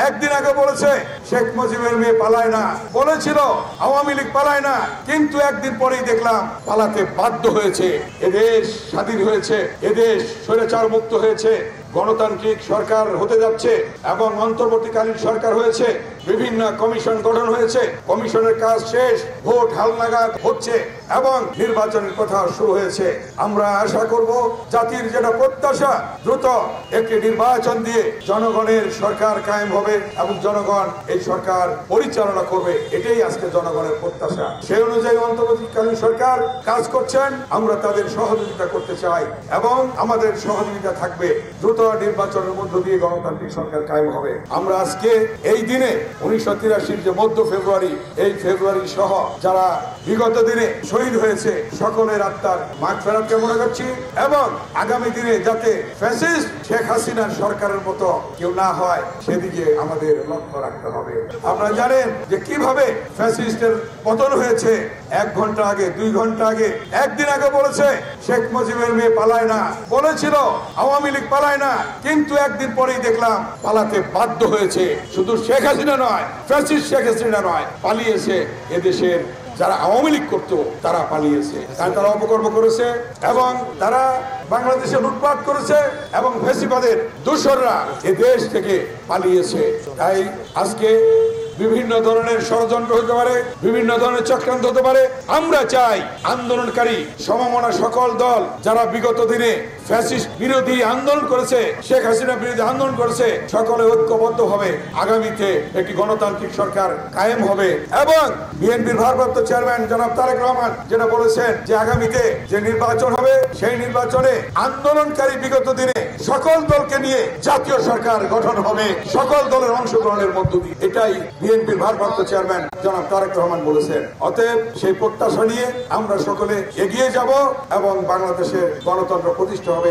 একদিন আগে বলেছে শেখ মুজিবের মেয়ে পালায় না, বলেছিল আওয়ামী লীগ পালায় না, কিন্তু একদিন পরেই দেখলাম পালাতে বাধ্য হয়েছে। এদেশ স্বাধীন হয়েছে, এদেশ স্বৈরাচার মুক্ত হয়েছে, গণতান্ত্রিক সরকার হতে যাচ্ছে এবং অন্তর্বর্তীকালীন সরকার হয়েছে। বিভিন্ন কমিশন গঠন হয়েছে, কমিশনের কাজ শেষ, ভোট হালনাগাদ হচ্ছে এবং নির্বাচনের কথা শুরু হয়েছে। আমরা আশা করব জাতির যেটা প্রত্যাশা, দ্রুত একটি নির্বাচন দিয়ে জনগণের সরকার কায়েম হবে এবং জনগণ এই সরকার পরিচালনা করবে, এটাই আজকে জনগণের প্রত্যাশা। সেই অনুযায়ী অন্তর্বর্তীকালীন সরকার কাজ করছেন, আমরা তাদের সহযোগিতা করতে চাই এবং আমাদের সহযোগিতা থাকবে। দ্রুত নির্বাচনের মধ্য দিয়ে গণতান্ত্রিক সরকার কায়েম হবে। আমরা আজকে এই দিনে 1983 যে মধ্য ফেব্রুয়ারি, এই ফেব্রুয়ারি সহ যারা বিগত দিনে শহীদ হয়েছে সকলের আত্মার মাগফিরাত কামনা করছি এবং আগামী দিনে যাতে ফ্যাসিস্ট শেখ হাসিনার সরকারের মতো কেউ না হয় সেদিকে আমাদের লক্ষ্য রাখতে হবে। আপনারা জানেন যে কিভাবে ফ্যাসিস্টের পতন হয়েছে। 1 ঘন্টা আগে, 2 ঘন্টা আগে, একদিন আগে বলেছে শেখ মুজিবের মেয়ে পালায় না, বলেছিল আওয়ামী লীগ পালায় না, কিন্তু একদিন পরেই দেখলাম পালাতে বাধ্য হয়েছে। শুধু শেখ হাসিনা নয়, ফ্যাসিস্ট শেখ হাসিনা নয়, পালিয়েছে এদেশের যারা আওয়ামী লীগ করতো তারা পালিয়েছে, তারা অপকর্ম করেছে এবং তারা বাংলাদেশে লুটপাট করেছে এবং ফ্যাসিবাদের দোসররা এ দেশ থেকে পালিয়েছে। তাই আজকে বিভিন্ন ধরনের ষড়যন্ত্র হতে পারে, বিভিন্ন ধরনের চক্রান্ত হতে পারে। আমরা চাই আন্দোলনকারী সমমনা সকল দল যারা বিগত দিনে ফ্যাসিস্ট বিরোধী আন্দোলন করেছে, শেখ হাসিনা বিরোধী আন্দোলন করেছে, সকলে ঐক্যবদ্ধ হবে। আগামীতে একটি গণতান্ত্রিক সরকার কায়েম হবে এবং বিএনপির ভারপ্রাপ্ত চেয়ারম্যান জনাব তারেক রহমান যেটা বলেছেন যে আগামীতে যে নির্বাচন হবে সেই নির্বাচনে আন্দোলনকারী বিগত দিনে সকল দলকে নিয়ে জাতীয় সরকার গঠন হবে, সকল দলের অংশগ্রহণের মধ্য দিয়ে। এটাই বিএনপির ভারপ্রাপ্ত চেয়ারম্যান জনাব তারেক রহমান বলেছেন। অতএব সেই প্রত্যাশা নিয়ে আমরা সকলে এগিয়ে যাব এবং বাংলাদেশের গণতন্ত্র প্রতিষ্ঠা হবে।